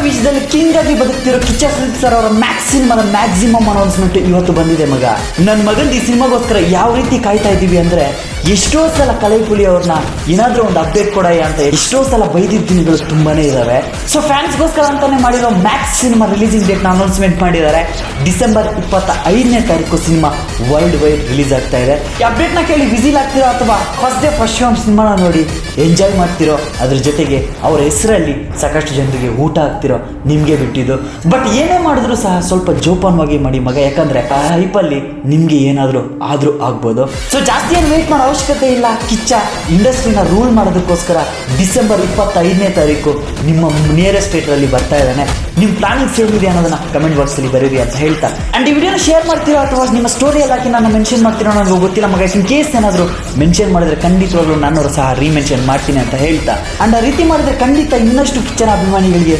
ವಿಷಯದಲ್ಲಿ ಕಿಂಗ್ ಆಗಿ ಬದುಕ್ತಿರೋ ಕಿಚ್ಚ ಸುದೀಪ್ ಸರ್ ಅವರ ಮ್ಯಾಕ್ಸ್ ಸಿನಿಮಾದ ಮ್ಯಾಕ್ಸಿಮಮ್ ಅನೌನ್ಸ್ಮೆಂಟ್ ಇವತ್ತು ಬಂದಿದೆ ಮಗ. ನನ್ನ ಮಗಂದು ಈ ಸಿನಿಮಾಗೋಸ್ಕರ ಯಾವ ರೀತಿ ಕಾಯ್ತಾ ಇದ್ದೀವಿ ಅಂದ್ರೆ ಎಷ್ಟೋ ಸಲ ಕಲೈಪುಲಿ ಅವ್ರನ್ನ ಏನಾದ್ರೂ ಒಂದು ಅಪ್ಡೇಟ್ ಕೊಡಯ್ಯ ಅಂತ ಎಷ್ಟೋ ಸಲ ಬೈದಿದ್ದ ದಿನಗಳು ತುಂಬಾನೇ ಇದಾವೆ. ಸೊ ಫ್ಯಾನ್ಸ್ಗೋಸ್ಕರ ಅಂತಾನೆ ಮಾಡಿರೋ ಮ್ಯಾಕ್ಸ್ ಸಿನಿಮಾ ರಿಲೀಸಿಂಗ್ ಡೇಟ್ ನ ಅನೌನ್ಸ್ಮೆಂಟ್ ಮಾಡಿದ್ದಾರೆ. ಡಿಸೆಂಬರ್ 25ನೇ ತಾರೀಕು ಸಿನಿಮಾ ವರ್ಲ್ಡ್ ವೈಡ್ ರಿಲೀಸ್ ಆಗ್ತಾ ಇದೆ. ಈ ಅಪ್ಡೇಟ್ ನ ಕೇಳಿ ವಿಸಿಲ್ ಆಗ್ತಿರೋ ಅಥವಾ ಫಸ್ಟ್ ಡೇ ಫಸ್ಟ್ ಶೋ ಸಿನಿಮಾನ ನೋಡಿ ಎಂಜಾಯ್ ಮಾಡ್ತಿರೋ, ಅದ್ರ ಜೊತೆಗೆ ಅವ್ರ ಹೆಸರಲ್ಲಿ ಸಾಕಷ್ಟು ಜನರಿಗೆ ಊಟ ಆಗ್ತಿರೋ ನಿಮ್ಗೆ ಬಿಟ್ಟಿದ್ದು. ಬಟ್ ಏನೇ ಮಾಡಿದ್ರು ಸಹ ಸ್ವಲ್ಪ ಜೋಪಾನವಾಗಿ ಮಾಡಿ ಮಗ, ಯಾಕಂದ್ರೆ ಆ ಹೈಪಲ್ಲಿ ನಿಮ್ಗೆ ಏನಾದ್ರೂ ಆದ್ರೂ ಆಗ್ಬೋದು. ಸೊ ಜಾಸ್ತಿ ಏನು ವೇಟ್ ಮಾಡೋ ಅವಶ್ಯಕತೆ ಇಲ್ಲ. ಕಿಚ್ಚ ಇಂಡಸ್ಟ್ರಿನ ರೂಲ್ ಮಾಡೋದಕ್ಕೋಸ್ಕರ ಡಿಸೆಂಬರ್ 25ನೇ ತಾರೀಕು ನಿಮ್ಮ ನಿಯರೆಸ್ಟ್ ಥಿಯೇಟರ್ ಬರ್ತಾ ಇದ್ದಾನೆ. ನಿಮ್ಮ ಪ್ಲಾನಿಂಗ್ಸ್ ಏನಿದೆ ಅನ್ನೋದನ್ನ ಕಮೆಂಟ್ ಬಾಕ್ಸ್ ಅಲ್ಲಿ ಬರೀರಿ ಅಂತ ಹೇಳ್ತಾ, ಅಂಡ್ ಈ ವಿಡಿಯೋನ ಶೇರ್ ಮಾಡ್ತೀರಾ ಅಥವಾ ನಿಮ್ಮ ಸ್ಟೋರಿ ಎಲ್ಲ ಹಾಕಿ ನಾನು ಮೆನ್ಷನ್ ಮಾಡ್ತೀರೋ ನನಗೆ ಗೊತ್ತಿಲ್ಲ ಮಗ. ಇನ್ ಕೇಸ್ ಏನಾದರೂ ಮೆನ್ಷನ್ ಮಾಡಿದ್ರೆ ಖಂಡಿತವಾಗ್ಲೂ ನಾನು ಸಹ ರೀಮೆನ್ಷನ್ ಮಾಡ್ತೀನಿ ಅಂತ ಹೇಳ್ತಾ, ಅಂಡ್ ಆ ರೀತಿ ಮಾಡಿದ್ರೆ ಖಂಡಿತ ಇನ್ನಷ್ಟು ಕಿಚ್ಚನ ಅಭಿಮಾನಿಗಳಿಗೆ